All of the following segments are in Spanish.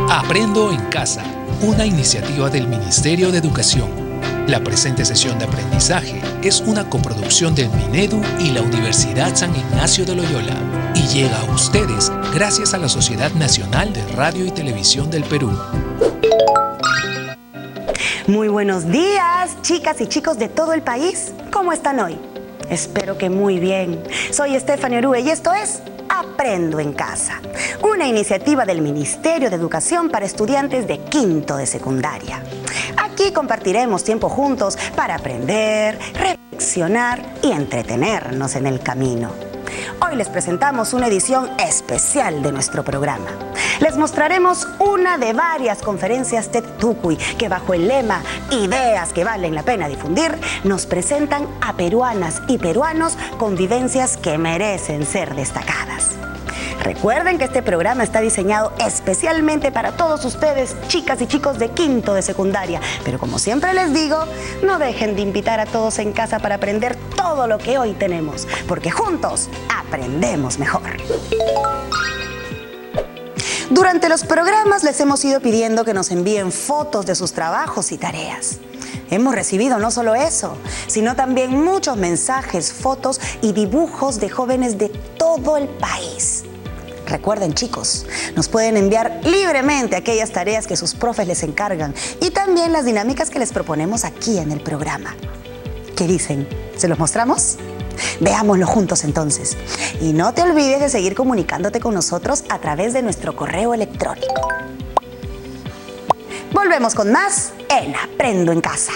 Aprendo en Casa, una iniciativa del Ministerio de Educación. La presente sesión de aprendizaje es una coproducción del Minedu y la Universidad San Ignacio de Loyola y llega a ustedes gracias a la Sociedad Nacional de Radio y Televisión del Perú. Muy buenos días, chicas y chicos de todo el país. ¿Cómo están hoy? Espero que muy bien. Soy Stephanie Orue y esto es Aprendo en Casa, una iniciativa del Ministerio de Educación para estudiantes de quinto de secundaria. Aquí compartiremos tiempo juntos para aprender, reflexionar y entretenernos en el camino. Hoy les presentamos una edición especial de nuestro programa. Les mostraremos una de varias conferencias TED Tucuy que bajo el lema Ideas que valen la pena difundir, nos presentan a peruanas y peruanos con vivencias que merecen ser destacadas. Recuerden que este programa está diseñado especialmente para todos ustedes, chicas y chicos de quinto de secundaria. Pero como siempre les digo, no dejen de invitar a todos en casa para aprender todo lo que hoy tenemos, porque juntos aprendemos mejor. Durante los programas les hemos ido pidiendo que nos envíen fotos de sus trabajos y tareas. Hemos recibido no solo eso, sino también muchos mensajes, fotos y dibujos de jóvenes de todo el país. Recuerden, chicos, nos pueden enviar libremente aquellas tareas que sus profes les encargan y también las dinámicas que les proponemos aquí en el programa. ¿Qué dicen? ¿Se los mostramos? Veámoslo juntos entonces. Y no te olvides de seguir comunicándote con nosotros a través de nuestro correo electrónico. Volvemos con más en Aprendo en Casa.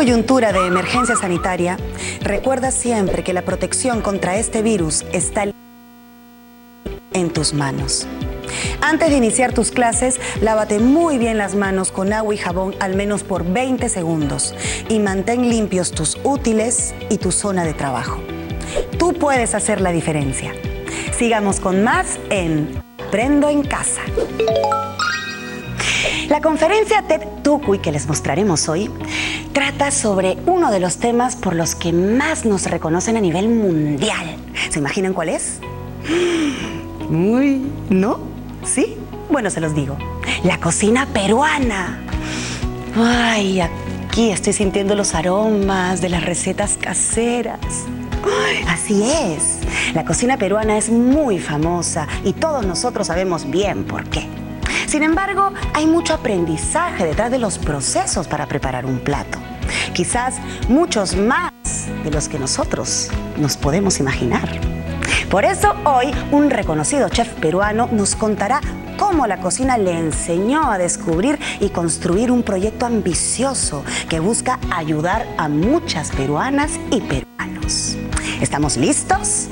Coyuntura de emergencia sanitaria, recuerda siempre que la protección contra este virus está en tus manos. Antes de iniciar tus clases, lávate muy bien las manos con agua y jabón al menos por 20 segundos y mantén limpios tus útiles y tu zona de trabajo. Tú puedes hacer la diferencia. Sigamos con más en Aprendo en Casa. La conferencia TED Tucuy que les mostraremos hoy trata sobre uno de los temas por los que más nos reconocen a nivel mundial. ¿Se imaginan cuál es? Uy, ¿no? ¿Sí? Bueno, se los digo. La cocina peruana. Ay, aquí estoy sintiendo los aromas de las recetas caseras. Ay, así es. La cocina peruana es muy famosa y todos nosotros sabemos bien por qué. Sin embargo, hay mucho aprendizaje detrás de los procesos para preparar un plato. Quizás muchos más de los que nosotros nos podemos imaginar. Por eso hoy un reconocido chef peruano nos contará cómo la cocina le enseñó a descubrir y construir un proyecto ambicioso que busca ayudar a muchas peruanas y peruanos. ¿Estamos listos?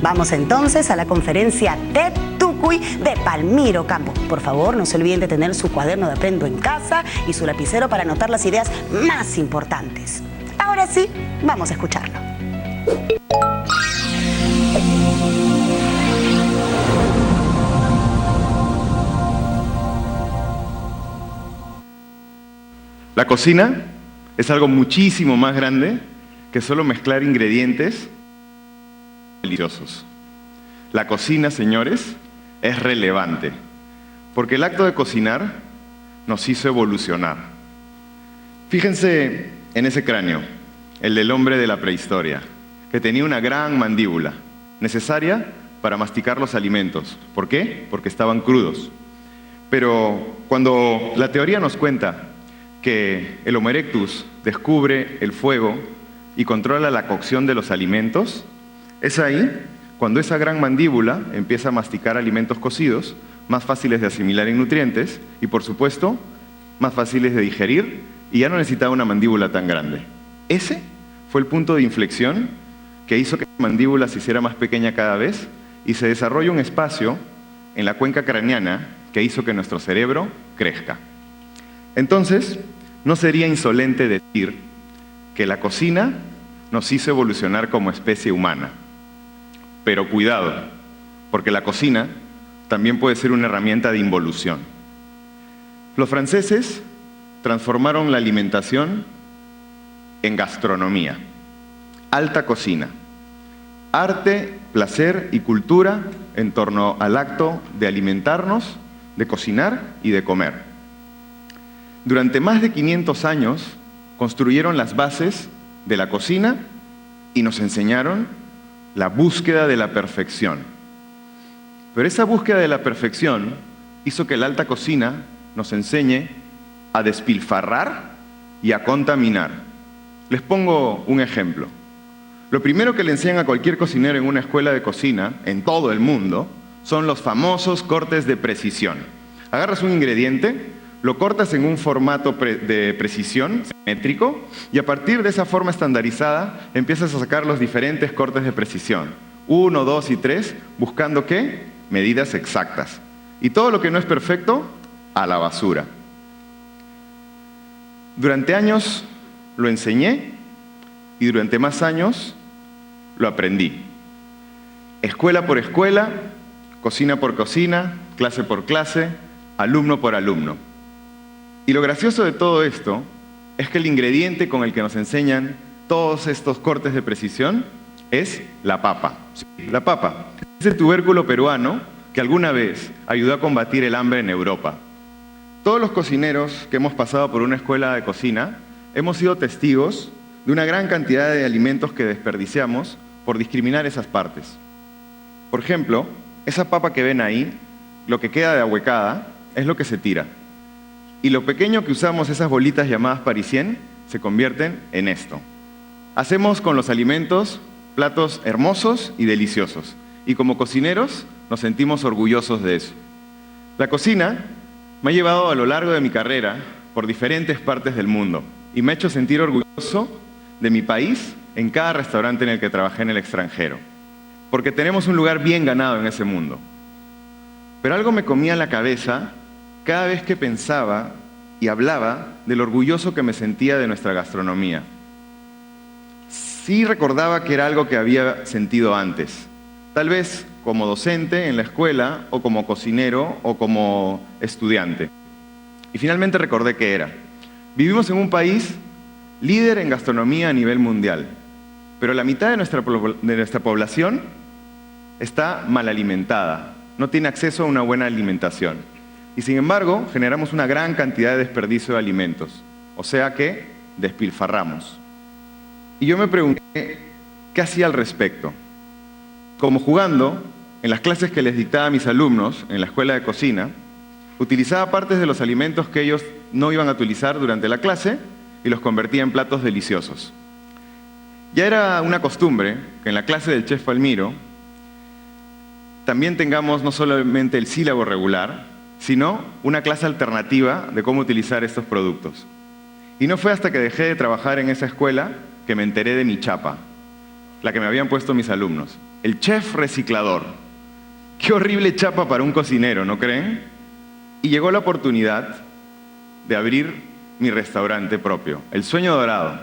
Vamos entonces a la conferencia TED Tucuy de Palmiro Campo. Por favor, no se olviden de tener su cuaderno de Aprendo en Casa y su lapicero para anotar las ideas más importantes. Ahora sí, vamos a escucharlo. La cocina es algo muchísimo más grande que solo mezclar ingredientes deliciosos. La cocina, señores, es relevante, porque el acto de cocinar nos hizo evolucionar. Fíjense en ese cráneo, el del hombre de la prehistoria, que tenía una gran mandíbula, necesaria para masticar los alimentos. ¿Por qué? Porque estaban crudos. Pero cuando la teoría nos cuenta que el Homo erectus descubre el fuego y controla la cocción de los alimentos, es ahí cuando esa gran mandíbula empieza a masticar alimentos cocidos, más fáciles de asimilar en nutrientes y, por supuesto, más fáciles de digerir y ya no necesitaba una mandíbula tan grande. Ese fue el punto de inflexión que hizo que la mandíbula se hiciera más pequeña cada vez y se desarrolle un espacio en la cuenca craneana que hizo que nuestro cerebro crezca. Entonces, no sería insolente decir que la cocina nos hizo evolucionar como especie humana. Pero cuidado, porque la cocina también puede ser una herramienta de involución. Los franceses transformaron la alimentación en gastronomía, alta cocina, arte, placer y cultura en torno al acto de alimentarnos, de cocinar y de comer. Durante más de 500 años construyeron las bases de la cocina y nos enseñaron la búsqueda de la perfección. Pero esa búsqueda de la perfección hizo que la alta cocina nos enseñe a despilfarrar y a contaminar. Les pongo un ejemplo. Lo primero que le enseñan a cualquier cocinero en una escuela de cocina, en todo el mundo, son los famosos cortes de precisión. Agarras un ingrediente, lo cortas en un formato de precisión, simétrico, y a partir de esa forma estandarizada empiezas a sacar los diferentes cortes de precisión. 1, 2 y 3, buscando ¿qué? Medidas exactas. Y todo lo que no es perfecto, a la basura. Durante años lo enseñé y durante más años lo aprendí. Escuela por escuela, cocina por cocina, clase por clase, alumno por alumno. Y lo gracioso de todo esto es que el ingrediente con el que nos enseñan todos estos cortes de precisión es la papa. La papa es el tubérculo peruano que alguna vez ayudó a combatir el hambre en Europa. Todos los cocineros que hemos pasado por una escuela de cocina hemos sido testigos de una gran cantidad de alimentos que desperdiciamos por discriminar esas partes. Por ejemplo, esa papa que ven ahí, lo que queda de ahuecada es lo que se tira. Y lo pequeño que usamos, esas bolitas llamadas parisien, se convierten en esto. Hacemos con los alimentos platos hermosos y deliciosos. Y como cocineros nos sentimos orgullosos de eso. La cocina me ha llevado a lo largo de mi carrera por diferentes partes del mundo y me ha hecho sentir orgulloso de mi país en cada restaurante en el que trabajé en el extranjero. Porque tenemos un lugar bien ganado en ese mundo. Pero algo me comía la cabeza cada vez que pensaba y hablaba de lo orgulloso que me sentía de nuestra gastronomía. Sí recordaba que era algo que había sentido antes, tal vez como docente en la escuela, o como cocinero, o como estudiante. Y finalmente recordé que era. Vivimos en un país líder en gastronomía a nivel mundial, pero la mitad de nuestra población está mal alimentada, no tiene acceso a una buena alimentación. Y sin embargo, generamos una gran cantidad de desperdicio de alimentos, o sea que despilfarramos. Y yo me pregunté, ¿qué hacía al respecto? Como jugando, en las clases que les dictaba a mis alumnos en la escuela de cocina, utilizaba partes de los alimentos que ellos no iban a utilizar durante la clase y los convertía en platos deliciosos. Ya era una costumbre que en la clase del chef Palmiro también tengamos no solamente el sílabo regular, sino una clase alternativa de cómo utilizar estos productos. Y no fue hasta que dejé de trabajar en esa escuela que me enteré de mi chapa, la que me habían puesto mis alumnos. El chef reciclador. Qué horrible chapa para un cocinero, ¿no creen? Y llegó la oportunidad de abrir mi restaurante propio, El Sueño Dorado.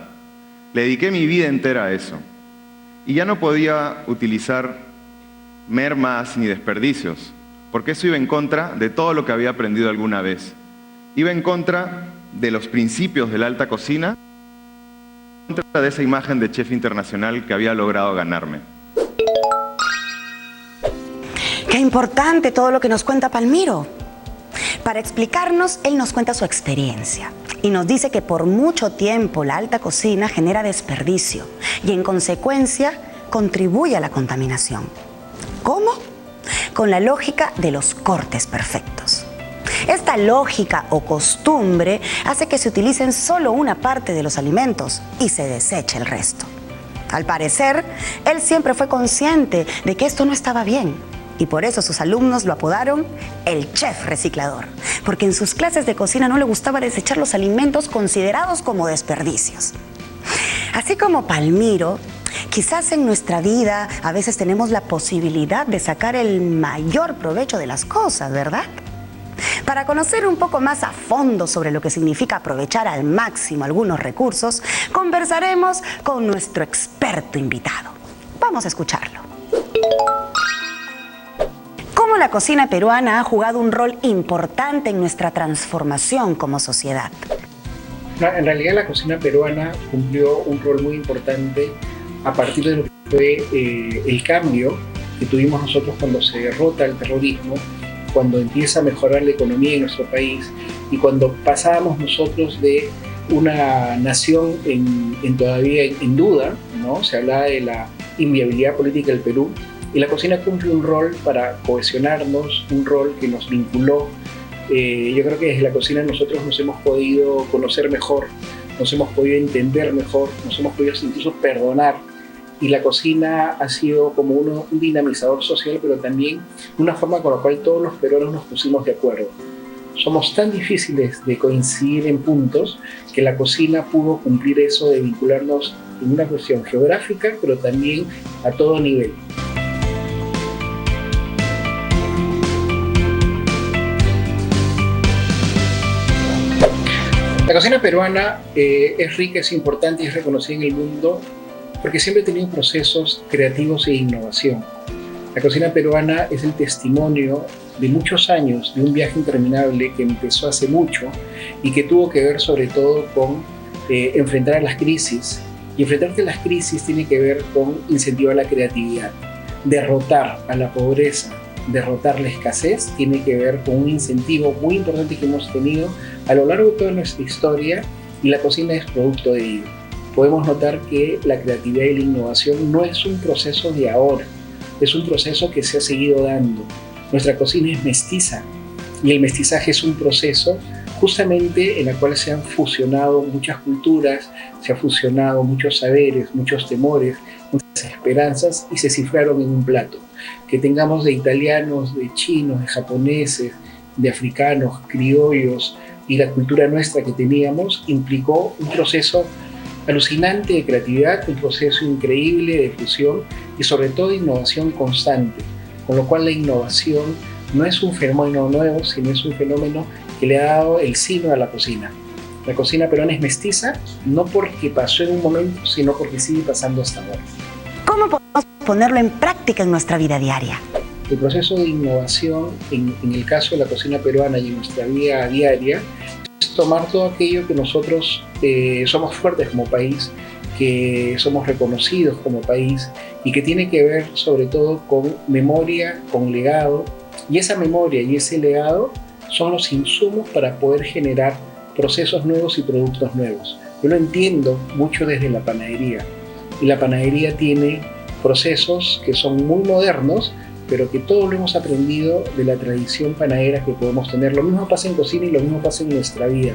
Le dediqué mi vida entera a eso. Y ya no podía utilizar mermas ni desperdicios, porque eso iba en contra de todo lo que había aprendido alguna vez. Iba en contra de los principios de la alta cocina, en contra de esa imagen de chef internacional que había logrado ganarme. Qué importante todo lo que nos cuenta Palmiro. Para explicarnos, él nos cuenta su experiencia y nos dice que por mucho tiempo la alta cocina genera desperdicio y en consecuencia contribuye a la contaminación. ¿Cómo? Con la lógica de los cortes perfectos. Esta lógica o costumbre hace que se utilicen solo una parte de los alimentos y se deseche el resto. Al parecer, él siempre fue consciente de que esto no estaba bien Y por eso sus alumnos lo apodaron el chef reciclador, porque en sus clases de cocina no le gustaba desechar los alimentos considerados como desperdicios. Así como Palmiro, quizás en nuestra vida a veces tenemos la posibilidad de sacar el mayor provecho de las cosas, ¿verdad? Para conocer un poco más a fondo sobre lo que significa aprovechar al máximo algunos recursos, conversaremos con nuestro experto invitado. Vamos a escucharlo. ¿Cómo la cocina peruana ha jugado un rol importante en nuestra transformación como sociedad? En realidad la cocina peruana cumplió un rol muy importante a partir de lo que fue el cambio que tuvimos nosotros cuando se derrota el terrorismo, cuando empieza a mejorar la economía en nuestro país y cuando pasábamos nosotros de una nación todavía en duda, ¿no? Se hablaba de la inviabilidad política del Perú, y la cocina cumple un rol para cohesionarnos, un rol que nos vinculó. Yo creo que desde la cocina nosotros nos hemos podido conocer mejor, nos hemos podido entender mejor, nos hemos podido incluso perdonar. Y la cocina ha sido como un dinamizador social, pero también una forma con la cual todos los peruanos nos pusimos de acuerdo. Somos tan difíciles de coincidir en puntos que la cocina pudo cumplir eso de vincularnos en una cuestión geográfica, pero también a todo nivel. La cocina peruana es rica, es importante y es reconocida en el mundo porque siempre ha tenido procesos creativos e innovación. La cocina peruana es el testimonio de muchos años de un viaje interminable que empezó hace mucho y que tuvo que ver sobre todo con enfrentar a las crisis. Y enfrentarte a las crisis tiene que ver con incentivar la creatividad, derrotar a la pobreza, derrotar la escasez, tiene que ver con un incentivo muy importante que hemos tenido a lo largo de toda nuestra historia, y la cocina es producto de ello. Podemos notar que la creatividad y la innovación no es un proceso de ahora, es un proceso que se ha seguido dando. Nuestra cocina es mestiza y el mestizaje es un proceso justamente en el cual se han fusionado muchas culturas, se han fusionado muchos saberes, muchos temores, muchas esperanzas y se cifraron en un plato. Que tengamos de italianos, de chinos, de japoneses, de africanos, criollos y la cultura nuestra que teníamos implicó un proceso alucinante de creatividad, un proceso increíble de fusión y sobre todo de innovación constante, con lo cual la innovación no es un fenómeno nuevo, sino es un fenómeno que le ha dado el signo a la cocina. La cocina peruana es mestiza, no porque pasó en un momento, sino porque sigue pasando hasta ahora. ¿Cómo podemos ponerlo en práctica en nuestra vida diaria? El proceso de innovación, en el caso de la cocina peruana y en nuestra vida diaria, es tomar todo aquello que nosotros somos fuertes como país, que somos reconocidos como país y que tiene que ver sobre todo con memoria, con legado, y esa memoria y ese legado son los insumos para poder generar procesos nuevos y productos nuevos. Yo lo entiendo mucho desde la panadería, y la panadería tiene procesos que son muy modernos, pero que todo lo hemos aprendido de la tradición panadera que podemos tener. Lo mismo pasa en cocina y lo mismo pasa en nuestra vida.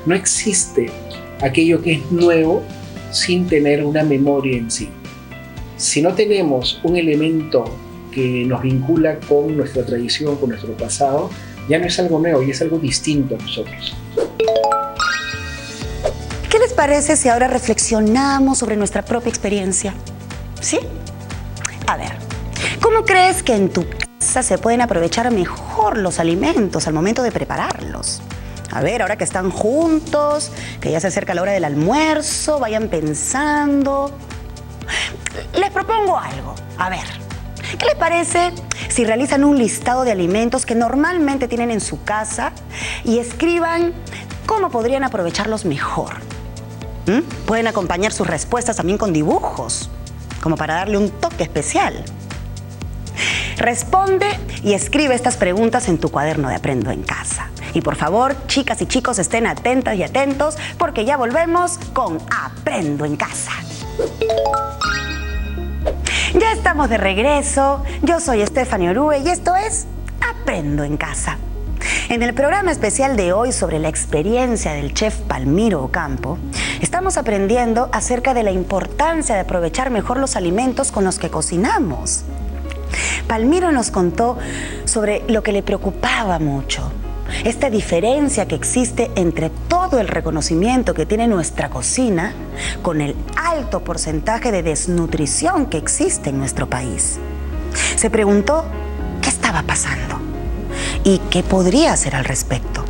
No existe aquello que es nuevo sin tener una memoria en sí. Si no tenemos un elemento que nos vincula con nuestra tradición, con nuestro pasado, ya no es algo nuevo y es algo distinto a nosotros. ¿Qué les parece si ahora reflexionamos sobre nuestra propia experiencia? ¿Sí? A ver, ¿cómo crees que en tu casa se pueden aprovechar mejor los alimentos al momento de prepararlos? A ver, ahora que están juntos, que ya se acerca la hora del almuerzo, vayan pensando. Les propongo algo. A ver, ¿qué les parece si realizan un listado de alimentos que normalmente tienen en su casa y escriban cómo podrían aprovecharlos mejor? Pueden acompañar sus respuestas también con dibujos, como para darle un toque especial. Responde y escribe estas preguntas en tu cuaderno de Aprendo en Casa. Y por favor, chicas y chicos, estén atentas y atentos porque ya volvemos con Aprendo en Casa. Ya estamos de regreso. Yo soy Stephanie Orue y esto es Aprendo en Casa. En el programa especial de hoy sobre la experiencia del chef Palmiro Ocampo, estamos aprendiendo acerca de la importancia de aprovechar mejor los alimentos con los que cocinamos. Palmiro nos contó sobre lo que le preocupaba mucho. Esta diferencia que existe entre todo el reconocimiento que tiene nuestra cocina con el alto porcentaje de desnutrición que existe en nuestro país. Se preguntó qué estaba pasando y qué podría hacer al respecto.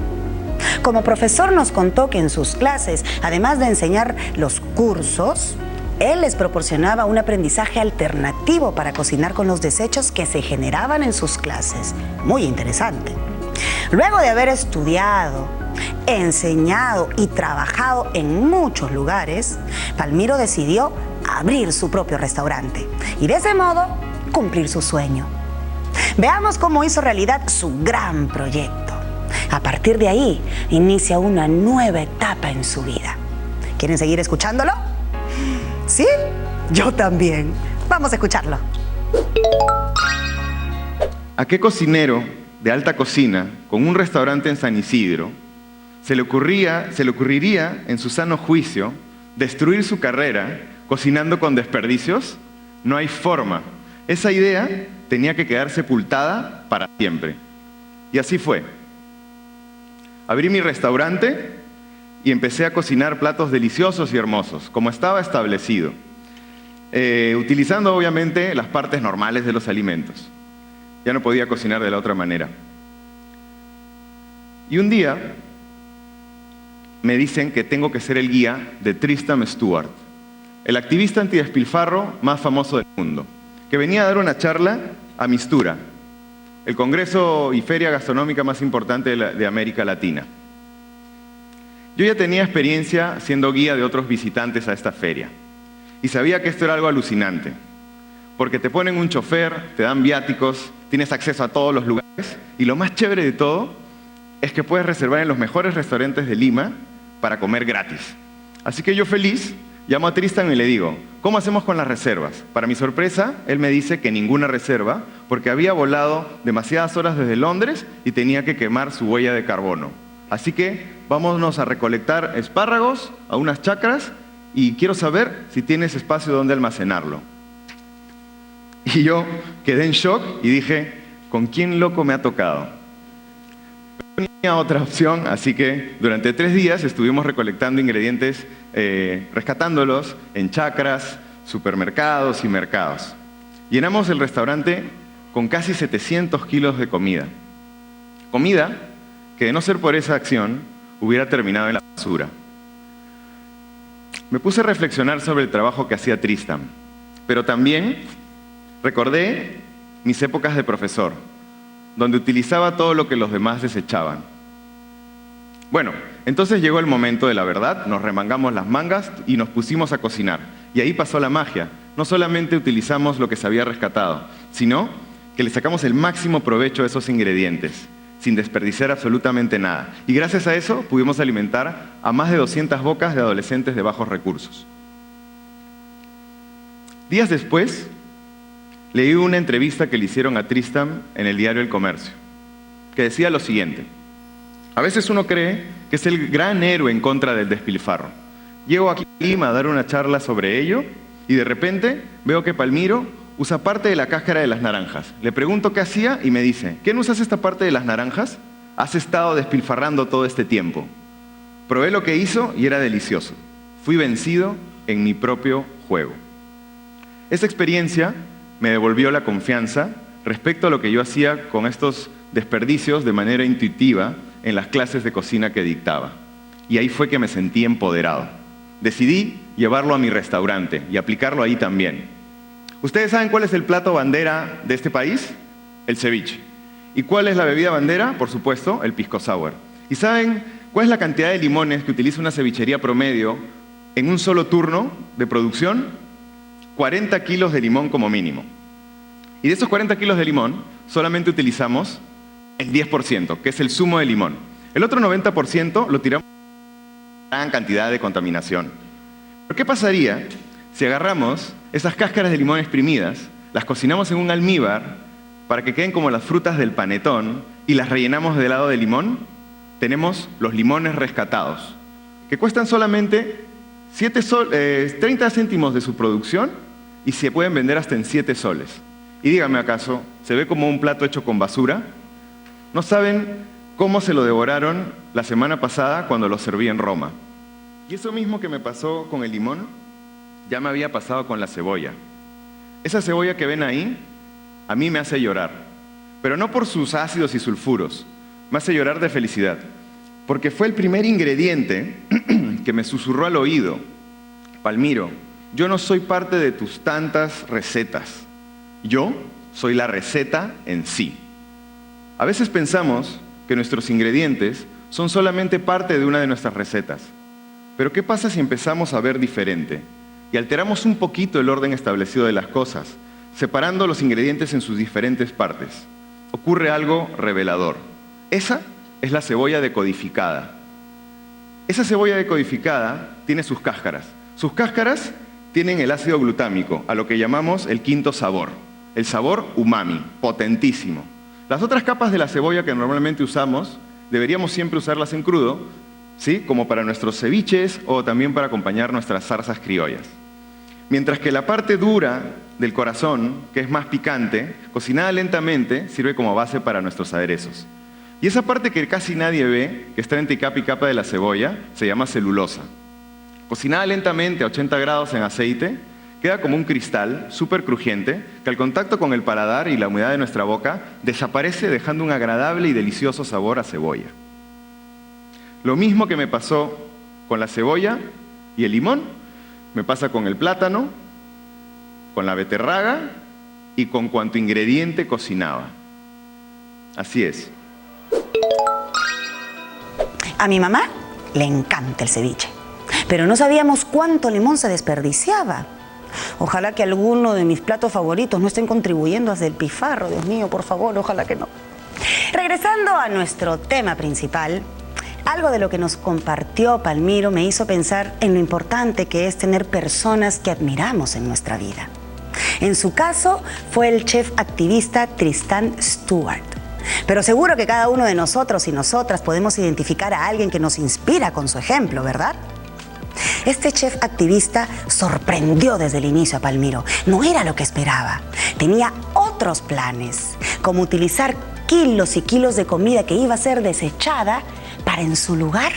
Como profesor nos contó que en sus clases, además de enseñar los cursos, él les proporcionaba un aprendizaje alternativo para cocinar con los desechos que se generaban en sus clases. Muy interesante. Luego de haber estudiado, enseñado y trabajado en muchos lugares, Palmiro decidió abrir su propio restaurante y de ese modo cumplir su sueño. Veamos cómo hizo realidad su gran proyecto. A partir de ahí, inicia una nueva etapa en su vida. ¿Quieren seguir escuchándolo? ¿Sí? Yo también. Vamos a escucharlo. ¿A qué cocinero de alta cocina, con un restaurante en San Isidro, se le ocurriría, en su sano juicio, destruir su carrera cocinando con desperdicios? No hay forma. Esa idea tenía que quedar sepultada para siempre. Y así fue. Abrí mi restaurante y empecé a cocinar platos deliciosos y hermosos, como estaba establecido, utilizando obviamente las partes normales de los alimentos. Ya no podía cocinar de la otra manera. Y un día me dicen que tengo que ser el guía de Tristram Stewart, el activista antidespilfarro más famoso del mundo, que venía a dar una charla a Mistura, el congreso y feria gastronómica más importante de América Latina. Yo ya tenía experiencia siendo guía de otros visitantes a esta feria y sabía que esto era algo alucinante, porque te ponen un chofer, te dan viáticos, tienes acceso a todos los lugares y lo más chévere de todo es que puedes reservar en los mejores restaurantes de Lima para comer gratis. Así que yo feliz llamo a Tristan y le digo, ¿cómo hacemos con las reservas? Para mi sorpresa, él me dice que ninguna reserva porque había volado demasiadas horas desde Londres y tenía que quemar su huella de carbono. Así que vámonos a recolectar espárragos a unas chacras y quiero saber si tienes espacio donde almacenarlo. Y yo quedé en shock y dije, ¿con quién loco me ha tocado? No tenía otra opción, así que durante 3 días estuvimos recolectando ingredientes, rescatándolos en chacras, supermercados y mercados. Llenamos el restaurante con casi 700 kilos de comida. Comida que de no ser por esa acción hubiera terminado en la basura. Me puse a reflexionar sobre el trabajo que hacía Tristram, pero también recordé mis épocas de profesor, donde utilizaba todo lo que los demás desechaban. Bueno, entonces llegó el momento de la verdad, nos remangamos las mangas y nos pusimos a cocinar. Y ahí pasó la magia. No solamente utilizamos lo que se había rescatado, sino que le sacamos el máximo provecho a esos ingredientes, sin desperdiciar absolutamente nada. Y gracias a eso pudimos alimentar a más de 200 bocas de adolescentes de bajos recursos. Días después, leí una entrevista que le hicieron a Tristram en el diario El Comercio, que decía lo siguiente: a veces uno cree que es el gran héroe en contra del despilfarro. Llego aquí a Lima a dar una charla sobre ello y de repente veo que Palmiro usa parte de la cáscara de las naranjas. Le pregunto qué hacía y me dice, ¿qué no usas esta parte de las naranjas? Has estado despilfarrando todo este tiempo. Probé lo que hizo y era delicioso. Fui vencido en mi propio juego. Esa experiencia me devolvió la confianza respecto a lo que yo hacía con estos desperdicios de manera intuitiva en las clases de cocina que dictaba. Y ahí fue que me sentí empoderado. Decidí llevarlo a mi restaurante y aplicarlo ahí también. ¿Ustedes saben cuál es el plato bandera de este país? El ceviche. ¿Y cuál es la bebida bandera? Por supuesto, el pisco sour. ¿Y saben cuál es la cantidad de limones que utiliza una cevichería promedio en un solo turno de producción? 40 kilos de limón como mínimo. Y de esos 40 kilos de limón, solamente utilizamos el 10%, que es el zumo de limón. El otro 90% lo tiramos a gran cantidad de contaminación. ¿Pero qué pasaría si agarramos esas cáscaras de limón exprimidas, las cocinamos en un almíbar para que queden como las frutas del panetón y las rellenamos de helado de limón? Tenemos los limones rescatados, que cuestan solamente 30 céntimos de su producción y se pueden vender hasta en 7 soles. Y díganme acaso, ¿se ve como un plato hecho con basura? ¿No saben cómo se lo devoraron la semana pasada cuando lo serví en Roma? Y eso mismo que me pasó con el limón, ya me había pasado con la cebolla. Esa cebolla que ven ahí, a mí me hace llorar. Pero no por sus ácidos y sulfuros, me hace llorar de felicidad. Porque fue el primer ingrediente que me susurró al oído: Palmiro, yo no soy parte de tus tantas recetas. Yo soy la receta en sí. A veces pensamos que nuestros ingredientes son solamente parte de una de nuestras recetas. Pero ¿qué pasa si empezamos a ver diferente y alteramos un poquito el orden establecido de las cosas, separando los ingredientes en sus diferentes partes? Ocurre algo revelador. Esa es la cebolla decodificada. Esa cebolla decodificada tiene sus cáscaras. Sus cáscaras tienen el ácido glutámico, a lo que llamamos el quinto sabor. El sabor umami, potentísimo. Las otras capas de la cebolla que normalmente usamos, deberíamos siempre usarlas en crudo, ¿sí? Como para nuestros ceviches o también para acompañar nuestras zarzas criollas. Mientras que la parte dura del corazón, que es más picante, cocinada lentamente, sirve como base para nuestros aderezos. Y esa parte que casi nadie ve, que está entre capa y capa de la cebolla, se llama celulosa. Cocinada lentamente a 80 grados en aceite, queda como un cristal súper crujiente que al contacto con el paladar y la humedad de nuestra boca desaparece, dejando un agradable y delicioso sabor a cebolla. Lo mismo que me pasó con la cebolla y el limón, me pasa con el plátano, con la beterraga y con cuanto ingrediente cocinaba. Así es. A mi mamá le encanta el ceviche, pero no sabíamos cuánto limón se desperdiciaba. Ojalá que alguno de mis platos favoritos no estén contribuyendo a hacer pifarro, Dios mío, por favor, ojalá que no. Regresando a nuestro tema principal, algo de lo que nos compartió Palmiro me hizo pensar en lo importante que es tener personas que admiramos en nuestra vida. En su caso, fue el chef activista Tristan Stewart. Pero seguro que cada uno de nosotros y nosotras podemos identificar a alguien que nos inspira con su ejemplo, ¿verdad? Este chef activista sorprendió desde el inicio a Palmiro. No era lo que esperaba. Tenía otros planes, como utilizar kilos y kilos de comida que iba a ser desechada para, en su lugar,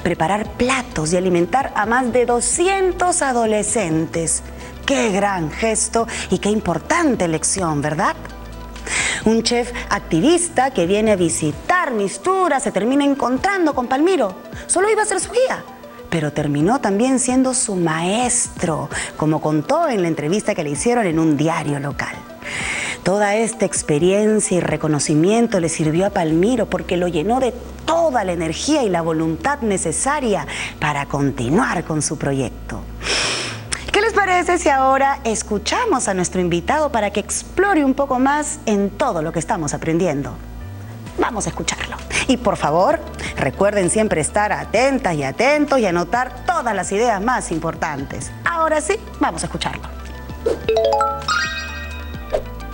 preparar platos y alimentar a más de 200 adolescentes. ¡Qué gran gesto y qué importante lección!, ¿verdad? Un chef activista que viene a visitar Mistura se termina encontrando con Palmiro. Solo iba a ser su guía, pero terminó también siendo su maestro, como contó en la entrevista que le hicieron en un diario local. Toda esta experiencia y reconocimiento le sirvió a Palmiro porque lo llenó de toda la energía y la voluntad necesaria para continuar con su proyecto. ¿Qué les parece si ahora escuchamos a nuestro invitado para que explore un poco más en todo lo que estamos aprendiendo? Vamos a escucharlo. Y por favor, recuerden siempre estar atentas y atentos y anotar todas las ideas más importantes. Ahora sí, vamos a escucharlo.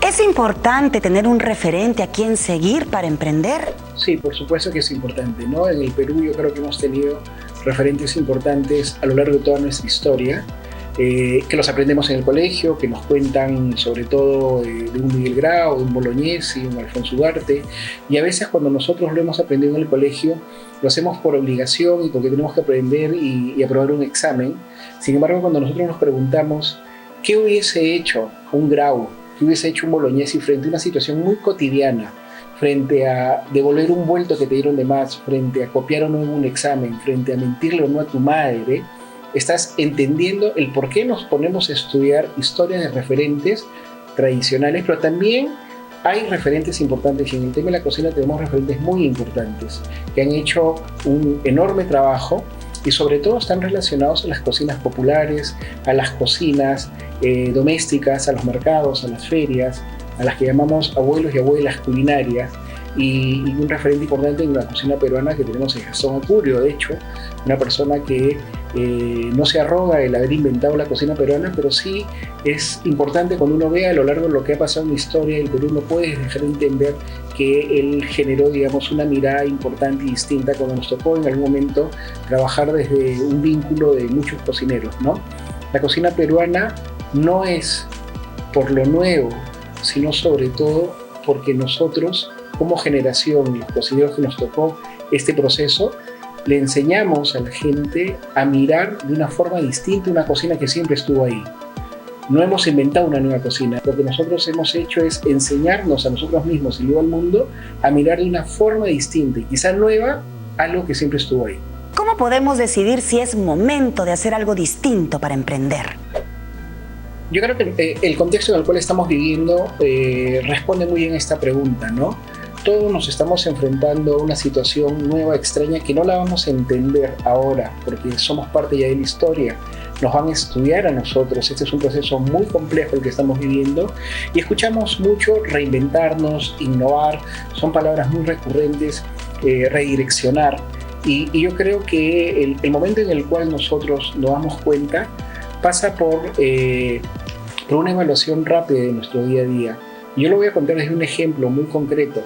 ¿Es importante tener un referente a quien seguir para emprender? Sí, por supuesto que es importante, ¿no? En el Perú yo creo que hemos tenido referentes importantes a lo largo de toda nuestra historia, que los aprendemos en el colegio, que nos cuentan sobre todo de un Miguel Grau, de un Bolognesi, de un Alfonso Ugarte, y a veces cuando nosotros lo hemos aprendido en el colegio, lo hacemos por obligación y porque tenemos que aprender y aprobar un examen. Sin embargo, cuando nosotros nos preguntamos ¿qué hubiese hecho un Grau, qué hubiese hecho un Bolognesi frente a una situación muy cotidiana, frente a devolver un vuelto que te dieron de más, frente a copiar o no en un examen, frente a mentirle o no a tu madre, estás entendiendo el por qué nos ponemos a estudiar historias de referentes tradicionales, pero también hay referentes importantes y en el tema de la cocina tenemos referentes muy importantes que han hecho un enorme trabajo y sobre todo están relacionados a las cocinas populares, a las cocinas domésticas, a los mercados, a las ferias, a las que llamamos abuelos y abuelas culinarias, y un referente importante en la cocina peruana que tenemos es Gastón Acurio, de hecho, una persona que no se arroga el haber inventado la cocina peruana, pero sí es importante cuando uno ve a lo largo de lo que ha pasado en la historia del Perú, no puedes dejar de entender que él generó, digamos, una mirada importante y distinta cuando nos tocó en algún momento trabajar desde un vínculo de muchos cocineros, ¿no? La cocina peruana no es por lo nuevo sino sobre todo porque nosotros, como generación, los cocineros que nos tocó este proceso, le enseñamos a la gente a mirar de una forma distinta una cocina que siempre estuvo ahí. No hemos inventado una nueva cocina. Lo que nosotros hemos hecho es enseñarnos a nosotros mismos y luego al mundo a mirar de una forma distinta y quizá nueva algo que siempre estuvo ahí. ¿Cómo podemos decidir si es momento de hacer algo distinto para emprender? Yo creo que el contexto en el cual estamos viviendo responde muy bien a esta pregunta, ¿no? Todos nos estamos enfrentando a una situación nueva, extraña, que no la vamos a entender ahora, porque somos parte ya de la historia. Nos van a estudiar a nosotros. Este es un proceso muy complejo el que estamos viviendo y escuchamos mucho reinventarnos, innovar, son palabras muy recurrentes, redireccionar. Y yo creo que el momento en el cual nosotros nos damos cuenta pasa por una evaluación rápida de nuestro día a día. Yo lo voy a contar desde un ejemplo muy concreto.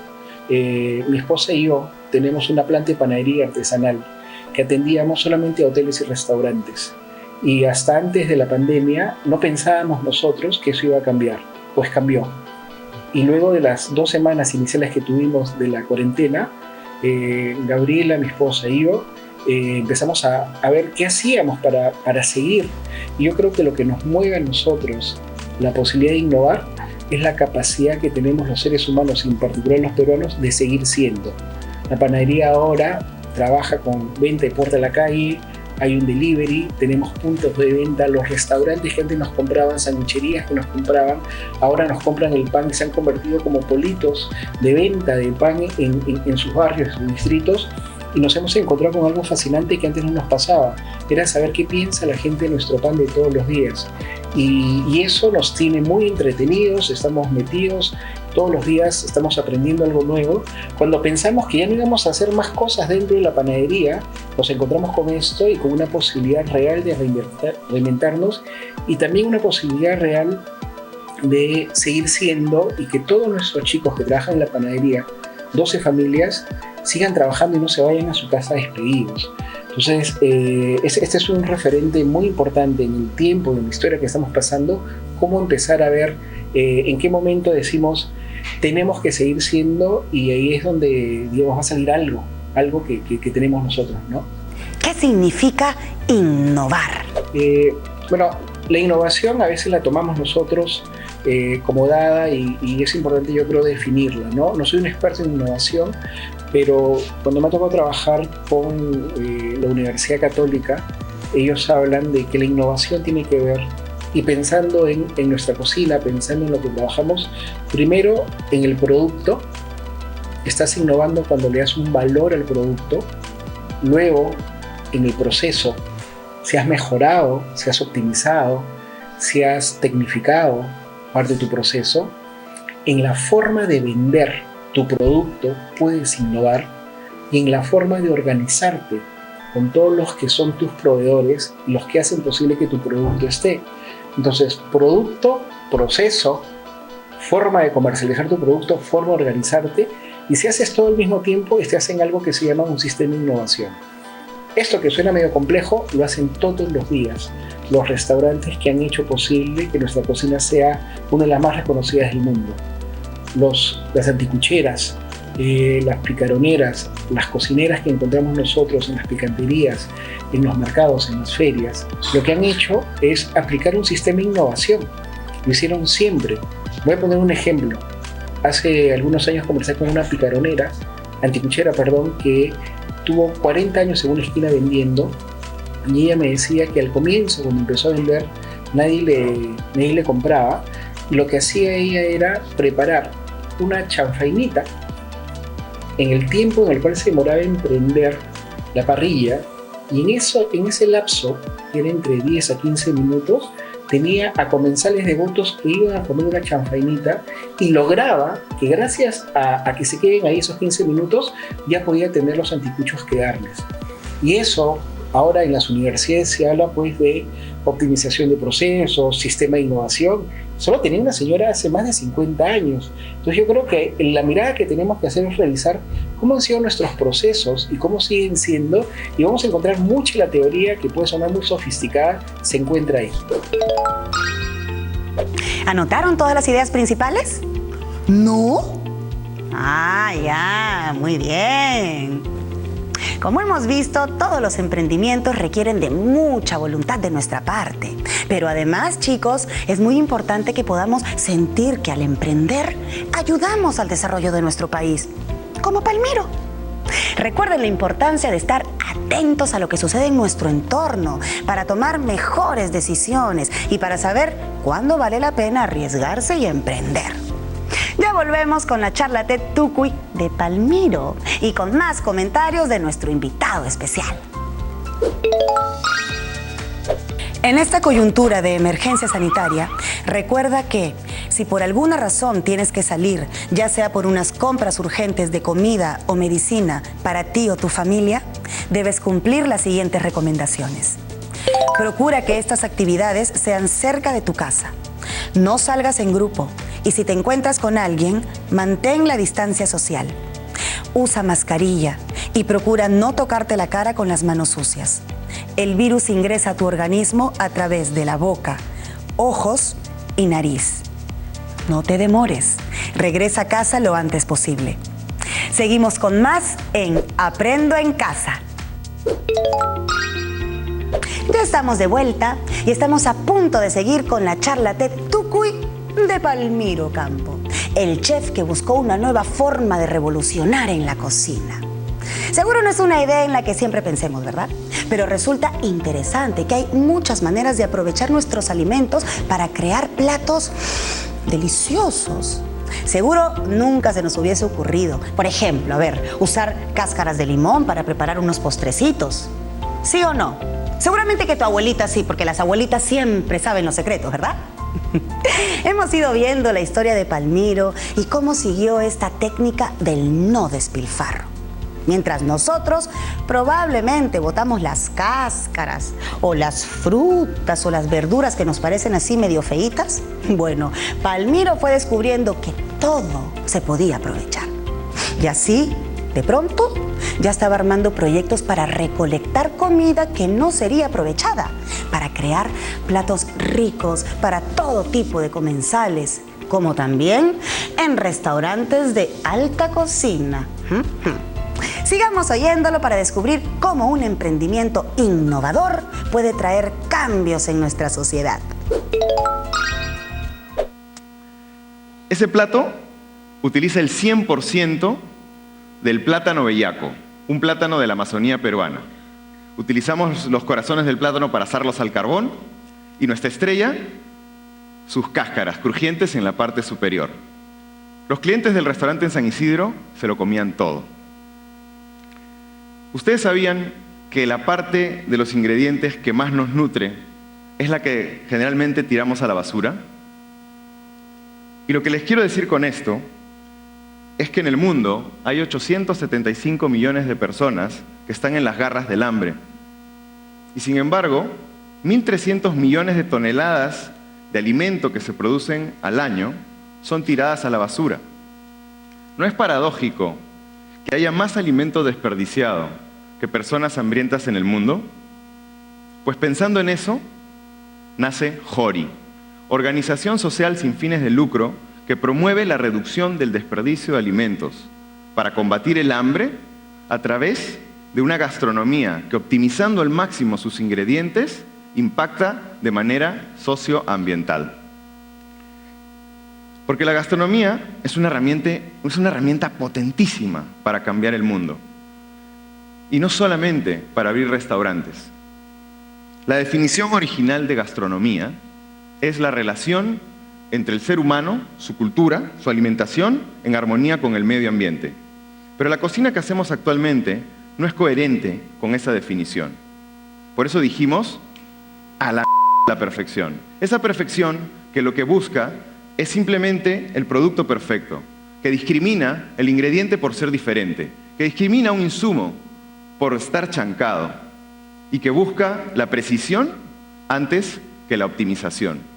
Mi esposa y yo tenemos una planta de panadería artesanal que atendíamos solamente a hoteles y restaurantes. Y hasta antes de la pandemia no pensábamos nosotros que eso iba a cambiar. Pues cambió. Y luego de las 2 semanas iniciales que tuvimos de la cuarentena, Gabriela, mi esposa y yo, empezamos a ver qué hacíamos para seguir. Y yo creo que lo que nos mueve a nosotros la posibilidad de innovar es la capacidad que tenemos los seres humanos, y en particular los peruanos, de seguir siendo. La panadería ahora trabaja con venta de puerta a la calle, hay un delivery, tenemos puntos de venta, los restaurantes que antes nos compraban, sanguicherías que nos compraban, ahora nos compran el pan y se han convertido como politos de venta de pan en sus barrios, en sus distritos. Y nos hemos encontrado con algo fascinante que antes no nos pasaba, era saber qué piensa la gente de nuestro pan de todos los días. Y eso nos tiene muy entretenidos, estamos metidos, todos los días estamos aprendiendo algo nuevo. Cuando pensamos que ya no íbamos a hacer más cosas dentro de la panadería, nos encontramos con esto y con una posibilidad real de reinventarnos y también una posibilidad real de seguir siendo y que todos nuestros chicos que trabajan en la panadería, 12 familias, sigan trabajando y no se vayan a su casa despedidos. Entonces, este es un referente muy importante en el tiempo, en la historia que estamos pasando, cómo empezar a ver en qué momento decimos tenemos que seguir siendo, y ahí es donde, digamos, va a salir algo que tenemos nosotros, ¿no? ¿Qué significa innovar? Bueno, la innovación a veces la tomamos nosotros como dada y es importante, yo creo, definirla, ¿no? No soy un experto en innovación, pero cuando me ha tocado trabajar con la Universidad Católica, ellos hablan de que la innovación tiene que ver, y pensando en nuestra cocina, pensando en lo que trabajamos, primero en el producto, estás innovando cuando le das un valor al producto, luego en el proceso, si has mejorado, si has optimizado, si has tecnificado parte de tu proceso, en la forma de vender tu producto puedes innovar, y en la forma de organizarte con todos los que son tus proveedores, los que hacen posible que tu producto esté. Entonces, producto, proceso, forma de comercializar tu producto, forma de organizarte, y si haces todo al mismo tiempo, estás en algo que se llama un sistema de innovación. Esto, que suena medio complejo, lo hacen todos los días los restaurantes que han hecho posible que nuestra cocina sea una de las más reconocidas del mundo. Las anticucheras, las picaroneras, las cocineras que encontramos nosotros en las picanterías, en los mercados, en las ferias, lo que han hecho es aplicar un sistema de innovación. Lo hicieron siempre. Voy a poner un ejemplo. Hace algunos años conversé con una anticuchera, que tuvo 40 años en una esquina vendiendo, y ella me decía que al comienzo, cuando empezó a vender, nadie le compraba, y lo que hacía ella era preparar una chanfainita en el tiempo en el cual se demoraba en prender la parrilla, y en ese lapso, que era entre 10 a 15 minutos, tenía a comensales devotos que iban a comer una chanfainita, y lograba que gracias a que se queden ahí esos 15 minutos, ya podía tener los anticuchos que darles. Y eso, ahora en las universidades se habla pues de optimización de procesos, sistema de innovación. Solo tenía una señora hace más de 50 años. Entonces yo creo que la mirada que tenemos que hacer es revisar cómo han sido nuestros procesos y cómo siguen siendo, y vamos a encontrar mucha la teoría, que puede sonar muy sofisticada, se encuentra ahí. ¿Anotaron todas las ideas principales? ¿No? Ah, ya, muy bien. Como hemos visto, todos los emprendimientos requieren de mucha voluntad de nuestra parte. Pero además, chicos, es muy importante que podamos sentir que al emprender ayudamos al desarrollo de nuestro país, como Palmiro. Recuerden la importancia de estar atentos a lo que sucede en nuestro entorno para tomar mejores decisiones y para saber cuándo vale la pena arriesgarse y emprender. Ya volvemos con la charla TED Tucuy de Palmiro y con más comentarios de nuestro invitado especial. En esta coyuntura de emergencia sanitaria, recuerda que si por alguna razón tienes que salir, ya sea por unas compras urgentes de comida o medicina para ti o tu familia, debes cumplir las siguientes recomendaciones. Procura que estas actividades sean cerca de tu casa. No salgas en grupo y si te encuentras con alguien, mantén la distancia social. Usa mascarilla y procura no tocarte la cara con las manos sucias. El virus ingresa a tu organismo a través de la boca, ojos y nariz. No te demores. Regresa a casa lo antes posible. Seguimos con más en Aprendo en Casa. Ya estamos de vuelta y estamos a punto de seguir con la charla TED Tucuy de Palmiro Campo, el chef que buscó una nueva forma de revolucionar en la cocina. Seguro no es una idea en la que siempre pensemos, ¿verdad? Pero resulta interesante que hay muchas maneras de aprovechar nuestros alimentos para crear platos deliciosos. Seguro nunca se nos hubiese ocurrido, por ejemplo, usar cáscaras de limón para preparar unos postrecitos. ¿Sí o no? Seguramente que tu abuelita sí, porque las abuelitas siempre saben los secretos, ¿verdad? Hemos ido viendo la historia de Palmiro y cómo siguió esta técnica del no despilfarro. Mientras nosotros probablemente botamos las cáscaras o las frutas o las verduras que nos parecen así medio feitas, bueno, Palmiro fue descubriendo que todo se podía aprovechar. Y así, de pronto, ya estaba armando proyectos para recolectar comida que no sería aprovechada, para crear platos ricos para todo tipo de comensales, como también en restaurantes de alta cocina. Sigamos oyéndolo para descubrir cómo un emprendimiento innovador puede traer cambios en nuestra sociedad. Ese plato utiliza el 100% del plátano bellaco, un plátano de la Amazonía peruana. Utilizamos los corazones del plátano para asarlos al carbón y nuestra estrella, sus cáscaras crujientes en la parte superior. Los clientes del restaurante en San Isidro se lo comían todo. ¿Ustedes sabían que la parte de los ingredientes que más nos nutre es la que generalmente tiramos a la basura? Y lo que les quiero decir con esto es que en el mundo hay 875 millones de personas que están en las garras del hambre. Y sin embargo, 1.300 millones de toneladas de alimento que se producen al año son tiradas a la basura. ¿No es paradójico que haya más alimento desperdiciado que personas hambrientas en el mundo? Pues pensando en eso, nace JORI, Organización Social Sin Fines de Lucro, que promueve la reducción del desperdicio de alimentos para combatir el hambre a través de una gastronomía que, optimizando al máximo sus ingredientes, impacta de manera socioambiental. Porque la gastronomía es una herramienta potentísima para cambiar el mundo. Y no solamente para abrir restaurantes. La definición original de gastronomía es la relación entre el ser humano, su cultura, su alimentación, en armonía con el medio ambiente. Pero la cocina que hacemos actualmente no es coherente con esa definición. Por eso dijimos a la perfección. Esa perfección que lo que busca es simplemente el producto perfecto, que discrimina el ingrediente por ser diferente, que discrimina un insumo por estar chancado y que busca la precisión antes que la optimización.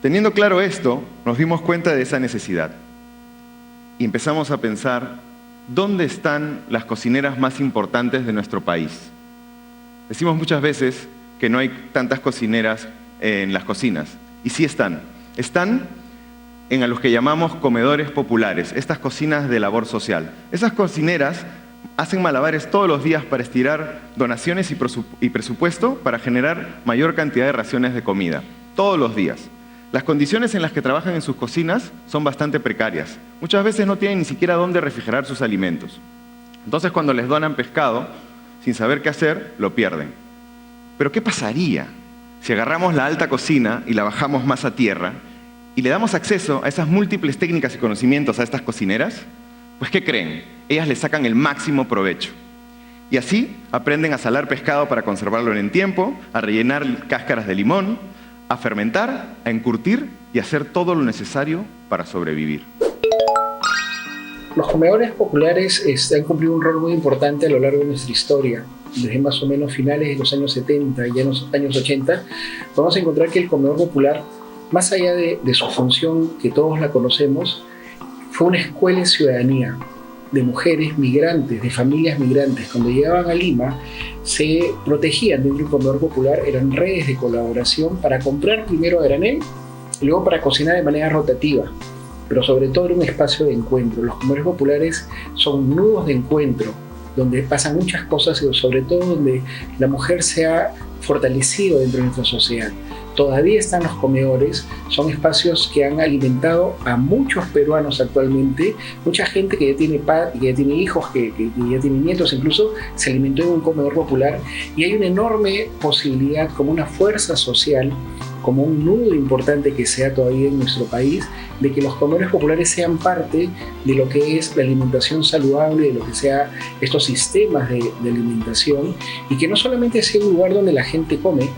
Teniendo claro esto, nos dimos cuenta de esa necesidad y empezamos a pensar dónde están las cocineras más importantes de nuestro país. Decimos muchas veces que no hay tantas cocineras en las cocinas. Y sí están. Están en a los que llamamos comedores populares, estas cocinas de labor social. Esas cocineras hacen malabares todos los días para estirar donaciones y presupuesto para generar mayor cantidad de raciones de comida. Todos los días. Las condiciones en las que trabajan en sus cocinas son bastante precarias. Muchas veces no tienen ni siquiera dónde refrigerar sus alimentos. Entonces, cuando les donan pescado, sin saber qué hacer, lo pierden. Pero ¿qué pasaría si agarramos la alta cocina y la bajamos más a tierra y le damos acceso a esas múltiples técnicas y conocimientos a estas cocineras? Pues ¿qué creen? Ellas le sacan el máximo provecho. Y así aprenden a salar pescado para conservarlo en el tiempo, a rellenar cáscaras de limón, a fermentar, a encurtir y a hacer todo lo necesario para sobrevivir. Los comedores populares han cumplido un rol muy importante a lo largo de nuestra historia. Desde más o menos finales de los años 70 y en los años 80, vamos a encontrar que el comedor popular, más allá de su función que todos la conocemos, fue una escuela de ciudadanía de mujeres migrantes, de familias migrantes. Cuando llegaban a Lima, se protegían dentro del comedor popular, eran redes de colaboración para comprar primero a granel y luego para cocinar de manera rotativa. Pero sobre todo era un espacio de encuentro. Los comedores populares son nudos de encuentro, donde pasan muchas cosas y sobre todo donde la mujer se ha fortalecido dentro de nuestra sociedad. Todavía están los comedores, son espacios que han alimentado a muchos peruanos actualmente, mucha gente que ya tiene padres, que ya tiene hijos, que ya tiene nietos, incluso se alimentó en un comedor popular, y hay una enorme posibilidad, como una fuerza social, como un nudo importante que sea todavía en nuestro país, de que los comedores populares sean parte de lo que es la alimentación saludable, de lo que sea estos sistemas de alimentación, y que no solamente sea un lugar donde la gente come,